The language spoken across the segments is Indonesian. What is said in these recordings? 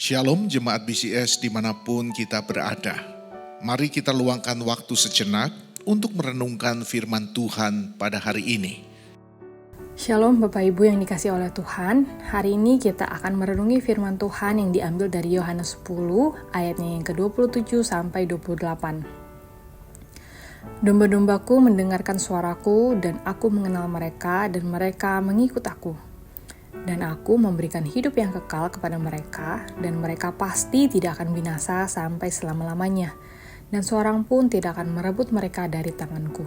Shalom jemaat BCS dimanapun kita berada. Mari kita luangkan waktu sejenak untuk merenungkan firman Tuhan pada hari ini. Shalom Bapak Ibu yang dikasih oleh Tuhan. Hari ini kita akan merenungi firman Tuhan yang diambil dari Yohanes 10 ayatnya yang ke-27 sampai 28. Domba-dombaku mendengarkan suaraku dan aku mengenal mereka dan mereka mengikut aku. Dan aku memberikan hidup yang kekal kepada mereka, dan mereka pasti tidak akan binasa sampai selama-lamanya, dan seorang pun tidak akan merebut mereka dari tanganku.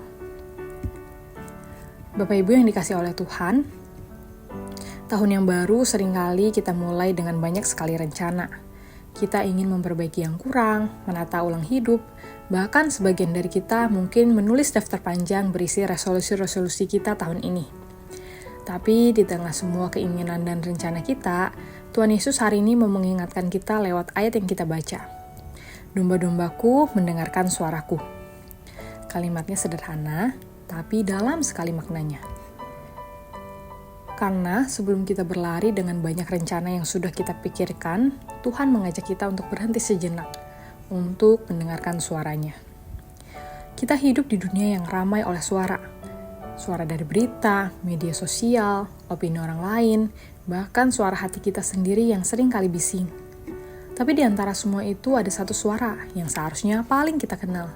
Bapak Ibu yang dikasih oleh Tuhan, tahun yang baru seringkali kita mulai dengan banyak sekali rencana. Kita ingin memperbaiki yang kurang, menata ulang hidup, bahkan sebagian dari kita mungkin menulis daftar panjang berisi resolusi-resolusi kita tahun ini. Tapi di tengah semua keinginan dan rencana kita, Tuhan Yesus hari ini mau mengingatkan kita lewat ayat yang kita baca. Domba-dombaku mendengarkan suaraku. Kalimatnya sederhana, tapi dalam sekali maknanya. Karena sebelum kita berlari dengan banyak rencana yang sudah kita pikirkan, Tuhan mengajak kita untuk berhenti sejenak, untuk mendengarkan suaranya. Kita hidup di dunia yang ramai oleh suara dari berita, media sosial, opini orang lain, bahkan suara hati kita sendiri yang sering kali bising. Tapi di antara semua itu ada satu suara yang seharusnya paling kita kenal,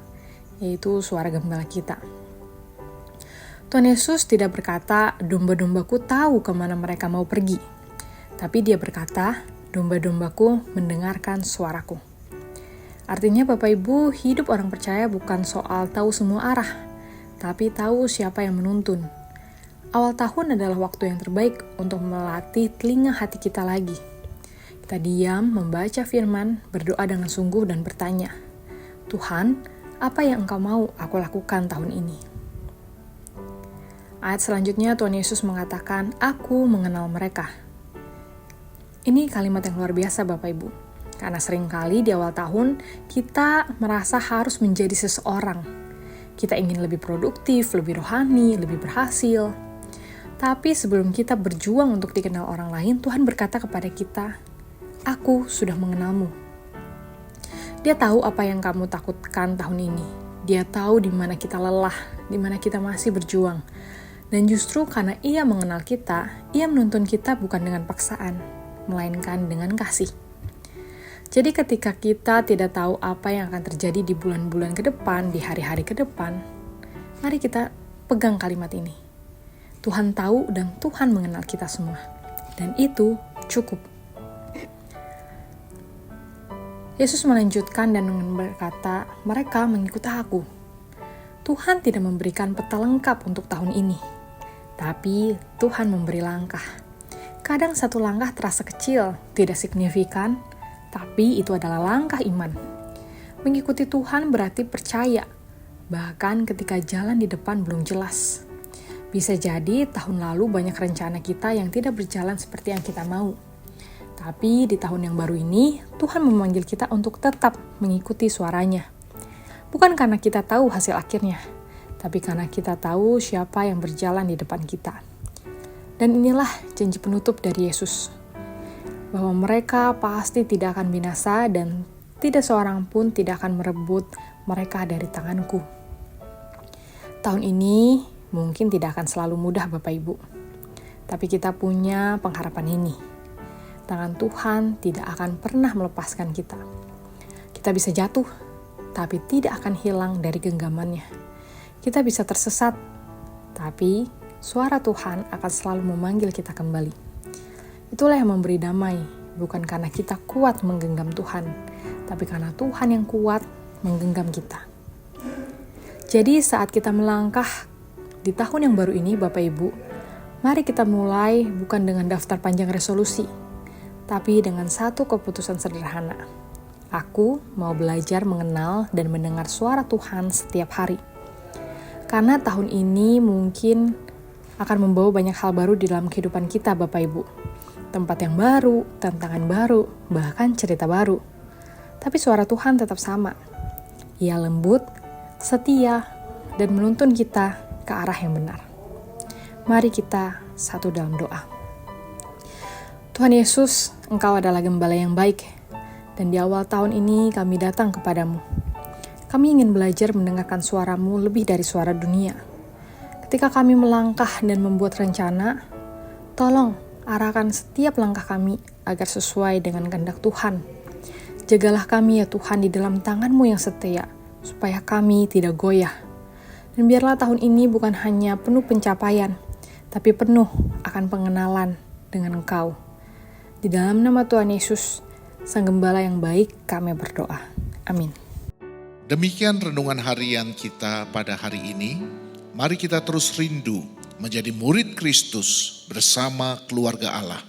yaitu suara gembala kita. Tuhan Yesus tidak berkata, domba-dombaku tahu kemana mereka mau pergi. Tapi dia berkata, domba-dombaku mendengarkan suaraku. Artinya Bapak Ibu, hidup orang percaya bukan soal tahu semua arah, tapi tahu siapa yang menuntun. Awal tahun adalah waktu yang terbaik untuk melatih telinga hati kita lagi. Kita diam, membaca firman, berdoa dengan sungguh dan bertanya, Tuhan, apa yang Engkau mau aku lakukan tahun ini? Ayat selanjutnya Tuhan Yesus mengatakan, aku mengenal mereka. Ini kalimat yang luar biasa Bapak Ibu. Karena seringkali di awal tahun kita merasa harus menjadi seseorang. Kita ingin lebih produktif, lebih rohani, lebih berhasil. Tapi sebelum kita berjuang untuk dikenal orang lain, Tuhan berkata kepada kita, aku sudah mengenalmu. Dia tahu apa yang kamu takutkan tahun ini. Dia tahu di mana kita lelah, di mana kita masih berjuang. Dan justru karena Ia mengenal kita, Ia menuntun kita bukan dengan paksaan, melainkan dengan kasih. Jadi ketika kita tidak tahu apa yang akan terjadi di bulan-bulan ke depan, di hari-hari ke depan, mari kita pegang kalimat ini. Tuhan tahu dan Tuhan mengenal kita semua. Dan itu cukup. Yesus melanjutkan dan berkata, mereka mengikut aku. Tuhan tidak memberikan peta lengkap untuk tahun ini. Tapi Tuhan memberi langkah. Kadang satu langkah terasa kecil, tidak signifikan, tapi itu adalah langkah iman. Mengikuti Tuhan berarti percaya, bahkan ketika jalan di depan belum jelas. Bisa jadi tahun lalu banyak rencana kita yang tidak berjalan seperti yang kita mau. Tapi di tahun yang baru ini, Tuhan memanggil kita untuk tetap mengikuti suaranya. Bukan karena kita tahu hasil akhirnya, tapi karena kita tahu siapa yang berjalan di depan kita. Dan inilah janji penutup dari Yesus, bahwa mereka pasti tidak akan binasa dan tidak seorang pun tidak akan merebut mereka dari tanganku. Tahun ini mungkin tidak akan selalu mudah Bapak Ibu, tapi kita punya pengharapan ini. Tangan Tuhan tidak akan pernah melepaskan kita. Kita bisa jatuh, tapi tidak akan hilang dari genggamannya. Kita bisa tersesat, tapi suara Tuhan akan selalu memanggil kita kembali. Itulah yang memberi damai, bukan karena kita kuat menggenggam Tuhan, tapi karena Tuhan yang kuat menggenggam kita. Jadi saat kita melangkah di tahun yang baru ini, Bapak Ibu, mari kita mulai bukan dengan daftar panjang resolusi, tapi dengan satu keputusan sederhana. Aku mau belajar mengenal dan mendengar suara Tuhan setiap hari. Karena tahun ini mungkin akan membawa banyak hal baru di dalam kehidupan kita, Bapak Ibu. Tempat yang baru, tantangan baru, bahkan cerita baru. Tapi suara Tuhan tetap sama. Ia lembut, setia, dan menuntun kita ke arah yang benar. Mari kita satu dalam doa. Tuhan Yesus, Engkau adalah gembala yang baik. Dan di awal tahun ini kami datang kepadamu. Kami ingin belajar mendengarkan suaramu lebih dari suara dunia. Ketika kami melangkah dan membuat rencana, tolong arahkan setiap langkah kami agar sesuai dengan kehendak Tuhan. Jagalah kami ya Tuhan di dalam tangan-Mu yang setia, supaya kami tidak goyah. Dan biarlah tahun ini bukan hanya penuh pencapaian, tapi penuh akan pengenalan dengan Engkau. Di dalam nama Tuhan Yesus, Sang Gembala yang baik, kami berdoa. Amin. Demikian renungan harian kita pada hari ini. Mari kita terus rindu menjadi murid Kristus bersama keluarga Allah.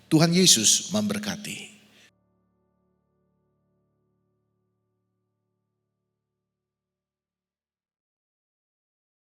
Tuhan Yesus memberkati.